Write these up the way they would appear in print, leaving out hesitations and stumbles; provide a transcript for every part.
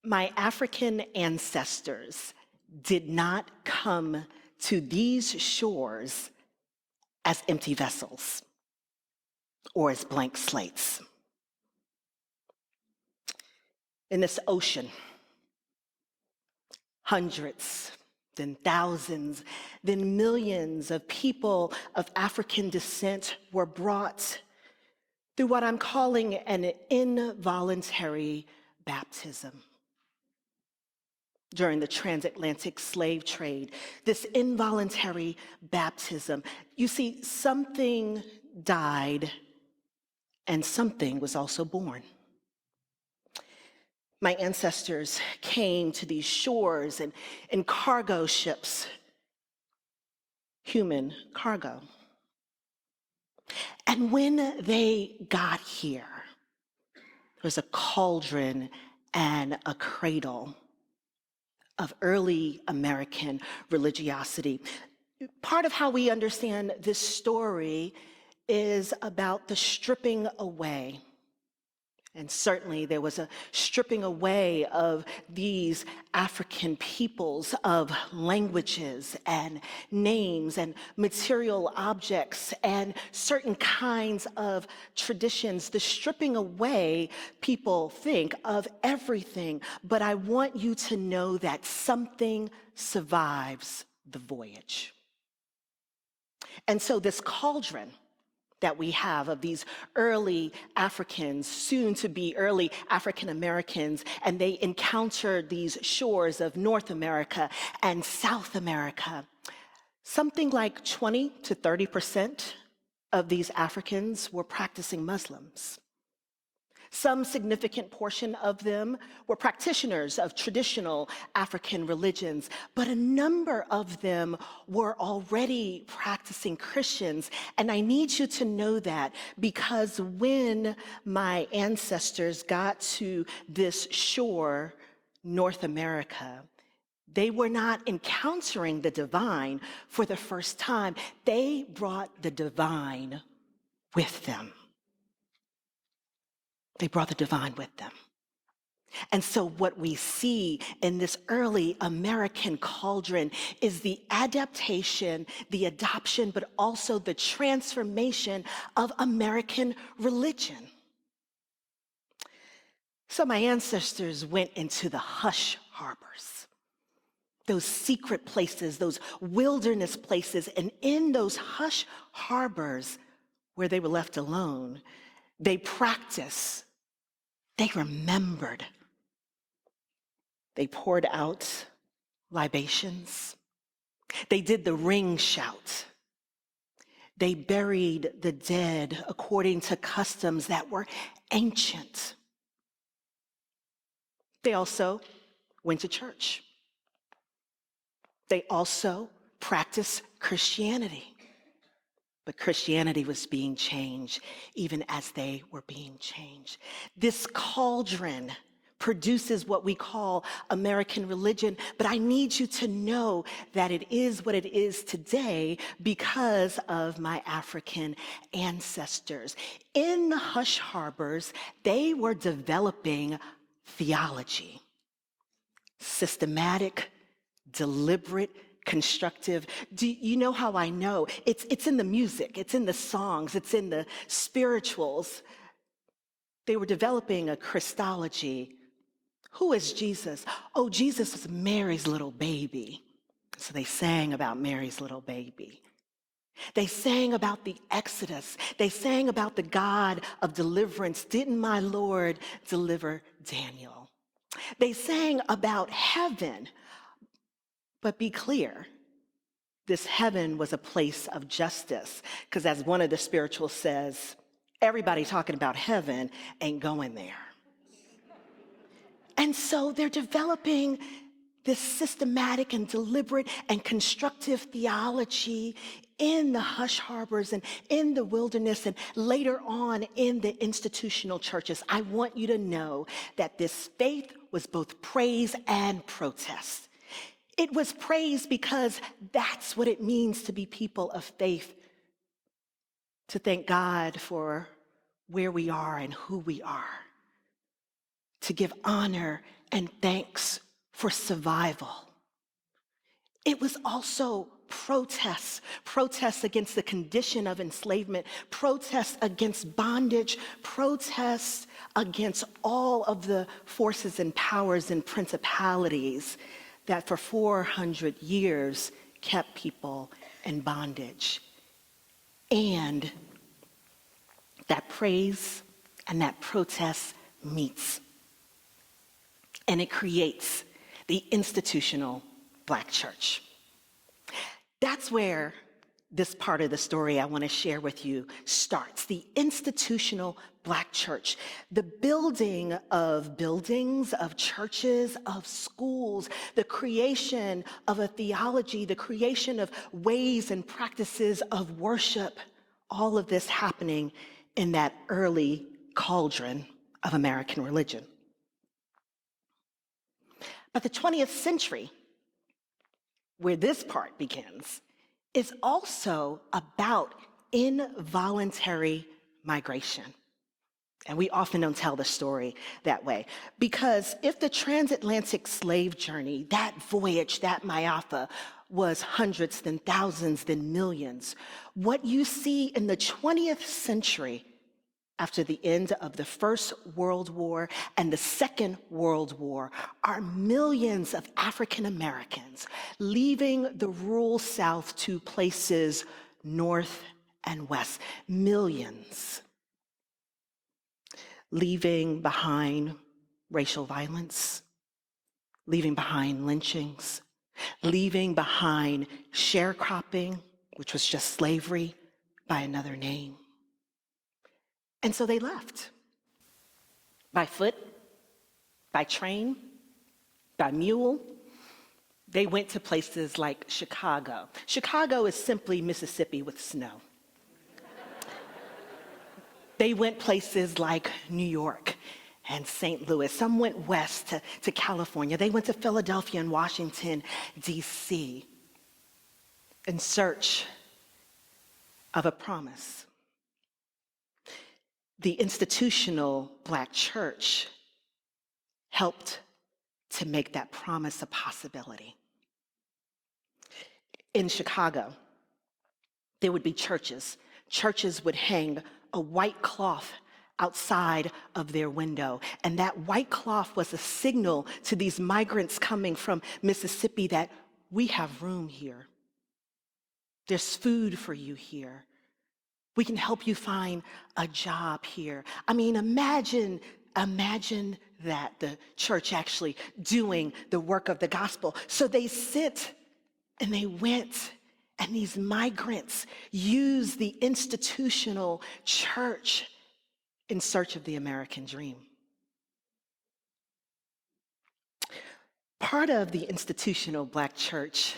My African ancestors did not come to these shores as empty vessels or as blank slates. In this ocean, hundreds, then thousands, then millions of people of African descent were brought through what I'm calling an involuntary baptism. During the transatlantic slave trade, this involuntary baptism, you see, something died and something was also born. My ancestors came to these shores in cargo ships, human cargo. And when they got here, there was a cauldron and a cradle of early American religiosity. Part of how we understand this story is about the stripping away. And certainly there was a stripping away of these African peoples of languages and names and material objects and certain kinds of traditions. The stripping away, people think, of everything. But I want you to know that something survives the voyage. And so this cauldron that we have of these early Africans, soon to be early African Americans, and they encountered these shores of North America and South America. Something like 20 to 30% of these Africans were practicing Muslims. Some significant portion of them were practitioners of traditional African religions, but a number of them were already practicing Christians. And I need you to know that because when my ancestors got to this shore, North America, they were not encountering the divine for the first time. They brought the divine with them. They brought the divine with them. And so what we see in this early American cauldron is the adaptation, the adoption, but also the transformation of American religion. So my ancestors went into the hush harbors, those secret places, those wilderness places, and in those hush harbors where they were left alone, they practiced. They remembered. They poured out libations. They did the ring shout. They buried the dead according to customs that were ancient. They also went to church. They also practiced Christianity. But Christianity was being changed even as they were being changed. This cauldron produces what we call American religion, but I need you to know that it is what it is today because of my African ancestors. In the hush harbors, they were developing theology, systematic, deliberate, constructive. Do you know how I know? It's in the music, it's in the songs, it's in the spirituals. They were developing a Christology. Who is Jesus? Oh, Jesus is Mary's little baby. So they sang about Mary's little baby. They sang about the Exodus. They sang about the God of deliverance. Didn't my Lord deliver Daniel? They sang about heaven. But be clear, this heaven was a place of justice, because as one of the spirituals says, everybody talking about heaven ain't going there. And so they're developing this systematic and deliberate and constructive theology in the hush harbors and in the wilderness and later on in the institutional churches. I want you to know that this faith was both praise and protest. It was praise because that's what it means to be people of faith, to thank God for where we are and who we are, to give honor and thanks for survival. It was also protests against the condition of enslavement, protests against bondage, protests against all of the forces and powers and principalities that for 400 years kept people in bondage. And that praise and that protest meets. And it creates the institutional Black church. That's where this part of the story I want to share with you starts. The institutional Black church. The building of buildings, of churches, of schools, the creation of a theology, the creation of ways and practices of worship, all of this happening in that early cauldron of American religion. But the 20th century, where this part begins, is also about involuntary migration. And we often don't tell the story that way. Because if the transatlantic slave journey, that voyage, that Mayapha, was hundreds, then thousands, then millions, what you see in the 20th century after the end of the First World War and the Second World War are millions of African Americans leaving the rural South to places north and west. Millions leaving behind racial violence, leaving behind lynchings, leaving behind sharecropping, which was just slavery by another name. And so they left. By foot, by train, by mule. They went to places like Chicago. Chicago is simply Mississippi with snow. They went places like New York and St. Louis. Some went west to California. They went to Philadelphia and Washington, D.C. in search of a promise. The institutional Black church helped to make that promise a possibility. In Chicago, there would be churches. Churches would hang a white cloth outside of their window. And that white cloth was a signal to these migrants coming from Mississippi that we have room here. There's food for you here. We can help you find a job here. I mean, imagine that, the church actually doing the work of the gospel. So they sit and they went, and these migrants use the institutional church in search of the American dream. Part of the institutional Black church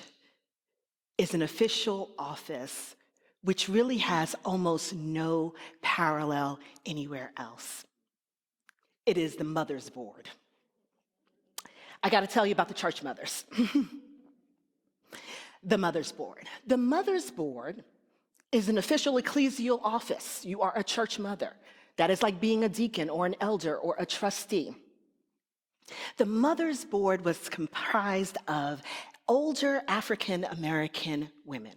is an official office which really has almost no parallel anywhere else. It is the Mother's Board. I got to tell you about the church mothers. The Mother's Board. The Mother's Board is an official ecclesial office. You are a church mother. That is like being a deacon or an elder or a trustee. The Mother's Board was comprised of older African American women.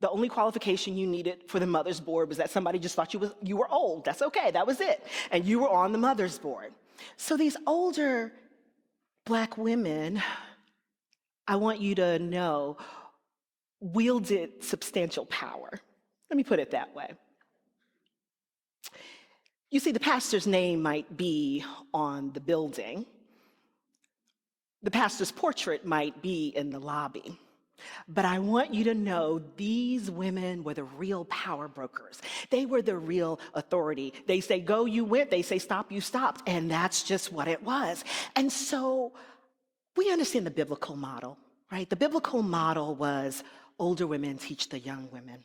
The only qualification you needed for the Mother's Board was that somebody just thought you were old. That's okay, that was it. And you were on the Mother's Board. So these older Black women, I want you to know, wielded substantial power. Let me put it that way. You see, the pastor's name might be on the building. The pastor's portrait might be in the lobby. But I want you to know these women were the real power brokers. They were the real authority. They say, go, you went. They say, stop, you stopped. And that's just what it was. And so we understand the biblical model, right? The biblical model was older women teach the young women.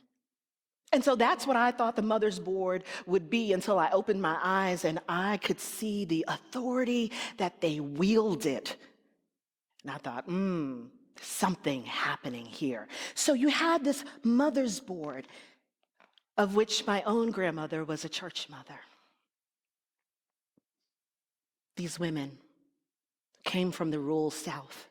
And so that's what I thought the Mother's Board would be until I opened my eyes and I could see the authority that they wielded. And I thought, something happening here. So you had this Mother's Board, of which my own grandmother was a church mother. These women came from the rural South,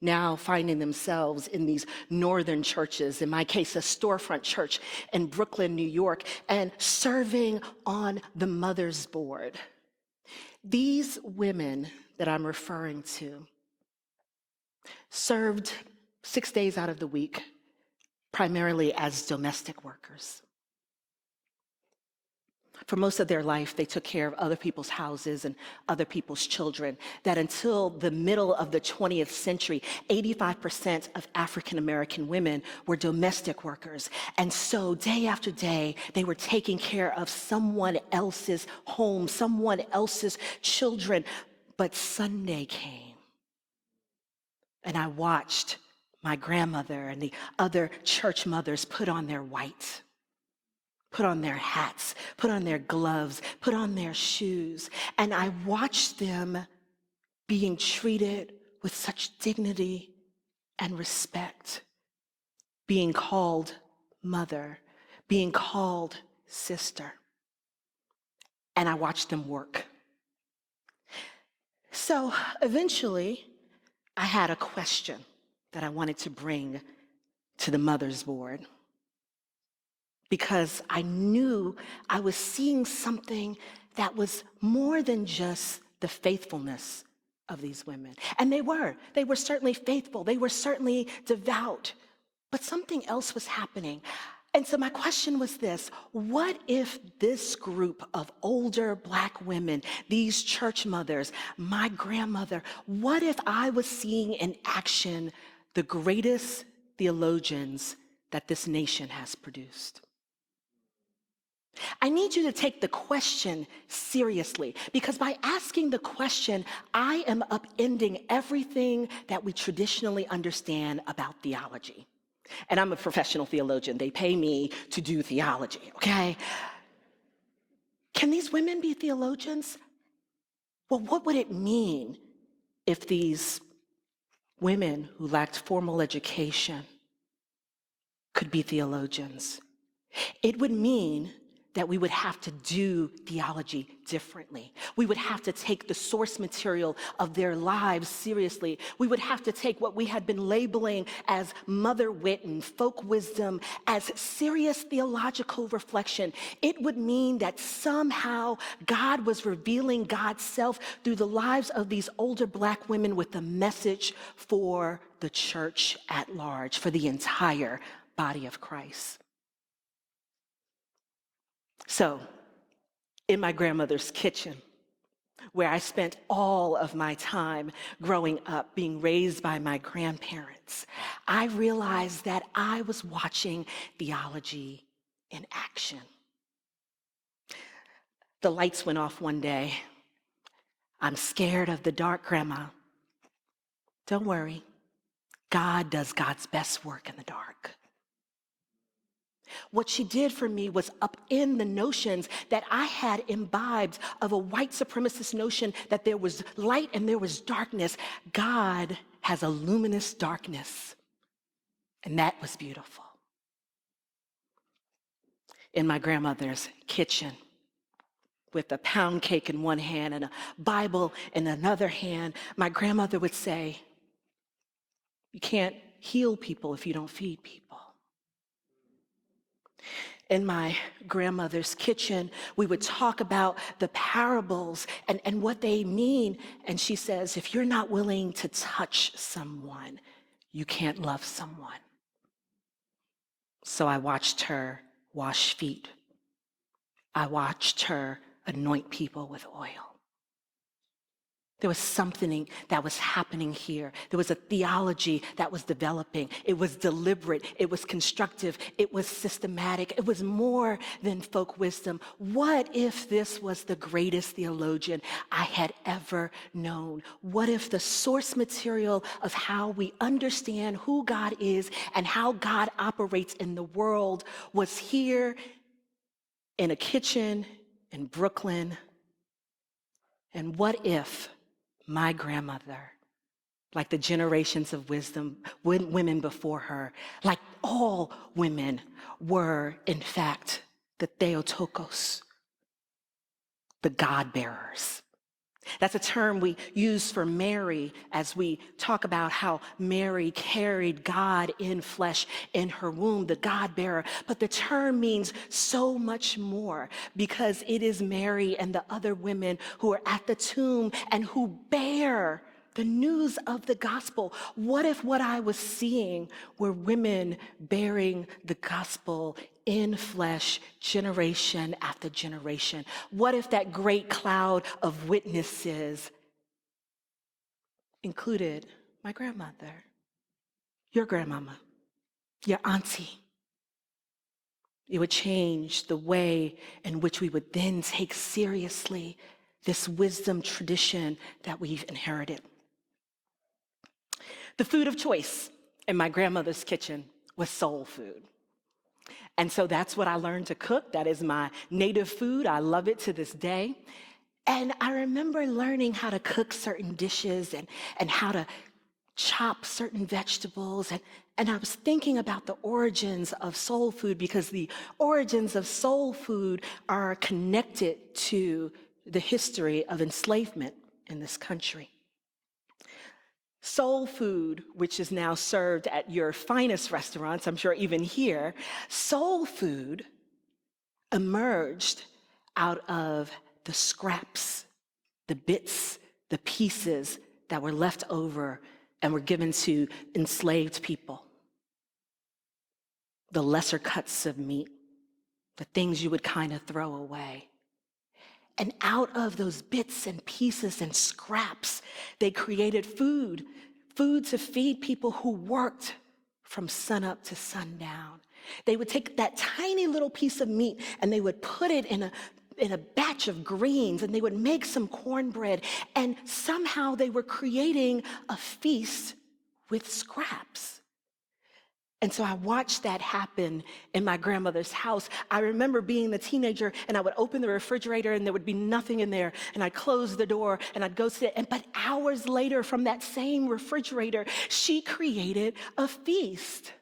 now finding themselves in these northern churches, in my case, a storefront church in Brooklyn, New York, and serving on the Mother's Board. These women that I'm referring to served 6 days out of the week, primarily as domestic workers. For most of their life, they took care of other people's houses and other people's children. That until the middle of the 20th century, 85% of African American women were domestic workers. And so day after day, they were taking care of someone else's home, someone else's children. But Sunday came, and I watched my grandmother and the other church mothers put on their white, put on their hats, put on their gloves, put on their shoes. And I watched them being treated with such dignity and respect, being called mother, being called sister. And I watched them work. So eventually, I had a question that I wanted to bring to the Mother's Board, because I knew I was seeing something that was more than just the faithfulness of these women. And they were certainly faithful, they were certainly devout, but something else was happening. And so my question was this: what if this group of older Black women, these church mothers, my grandmother, what if I was seeing in action the greatest theologians that this nation has produced? I need you to take the question seriously, because by asking the question, I am upending everything that we traditionally understand about theology. And I'm a professional theologian. They pay me to do theology, okay? Can these women be theologians? Well, what would it mean if these women who lacked formal education could be theologians? It would mean that we would have to do theology differently. We would have to take the source material of their lives seriously. We would have to take what we had been labeling as mother wit and folk wisdom as serious theological reflection. It would mean that somehow God was revealing God's self through the lives of these older Black women with a message for the church at large, for the entire body of Christ. So, in my grandmother's kitchen, where I spent all of my time growing up, being raised by my grandparents, I realized that I was watching theology in action. The lights went off one day. I'm scared of the dark, Grandma. Don't worry. God does God's best work in the dark. What she did for me was upend the notions that I had imbibed of a white supremacist notion that there was light and there was darkness. God has a luminous darkness, and that was beautiful. In my grandmother's kitchen, with a pound cake in one hand and a Bible in another hand, my grandmother would say, "You can't heal people if you don't feed people." In my grandmother's kitchen, we would talk about the parables and what they mean. And she says, if you're not willing to touch someone, you can't love someone. So I watched her wash feet. I watched her anoint people with oil. There was something that was happening here. There was a theology that was developing. It was deliberate. It was constructive. It was systematic. It was more than folk wisdom. What if this was the greatest theologian I had ever known? What if the source material of how we understand who God is and how God operates in the world was here in a kitchen in Brooklyn? And what if my grandmother, like the generations of wisdom, women before her, like all women, were in fact the Theotokos, the God bearers, That's a term we use for Mary as we talk about how Mary carried God in flesh in her womb, the God bearer. But the term means so much more because it is Mary and the other women who are at the tomb and who bear the news of the gospel. What if what I was seeing were women bearing the gospel in flesh, generation after generation? What if that great cloud of witnesses included my grandmother, your grandmama, your auntie? It would change the way in which we would then take seriously this wisdom tradition that we've inherited. The food of choice in my grandmother's kitchen was soul food. And so that's what I learned to cook. That is my native food. I love it to this day. And I remember learning how to cook certain dishes and how to chop certain vegetables. And I was thinking about the origins of soul food because the origins of soul food are connected to the history of enslavement in this country. Soul food, which is now served at your finest restaurants, I'm sure even here, soul food emerged out of the scraps, the bits, the pieces that were left over and were given to enslaved people. The lesser cuts of meat, the things you would kind of throw away. And out of those bits and pieces and scraps, they created food to feed people who worked from sunup to sundown. They would take that tiny little piece of meat and they would put it in a batch of greens and they would make some cornbread. And somehow they were creating a feast with scraps. And so I watched that happen in my grandmother's house. I remember being the teenager and I would open the refrigerator and there would be nothing in there. And I'd close the door and I'd go sit. But hours later from that same refrigerator, she created a feast.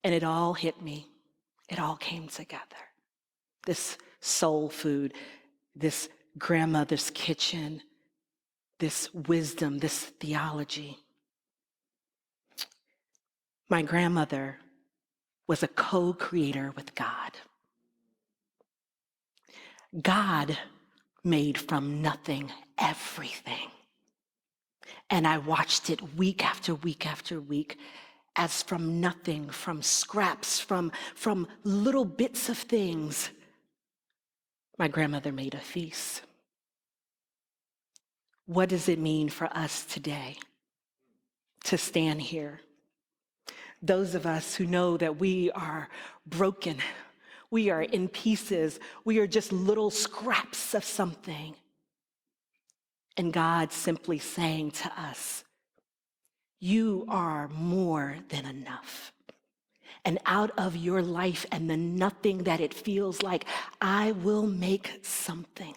And it all hit me. It all came together. This soul food, this grandmother's kitchen, this wisdom, this theology. My grandmother was a co-creator with God. God made from nothing everything. And I watched it week after week after week as from nothing, from scraps, from little bits of things, my grandmother made a feast. What does it mean for us today to stand here? Those of us who know that we are broken, we are in pieces, we are just little scraps of something. And God simply saying to us, you are more than enough. And out of your life and the nothing that it feels like, I will make something.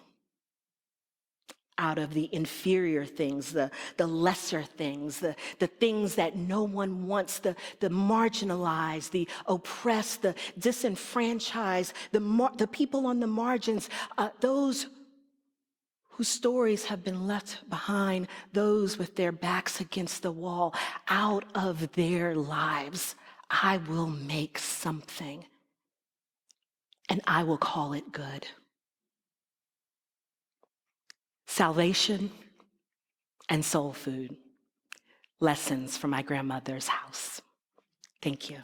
Out of the inferior things, the lesser things, the things that no one wants, the marginalized, the oppressed, the disenfranchised, the people on the margins, those whose stories have been left behind, those with their backs against the wall. Out of their lives, I will make something, and I will call it good. Salvation and soul food, lessons from my grandmother's house. Thank you.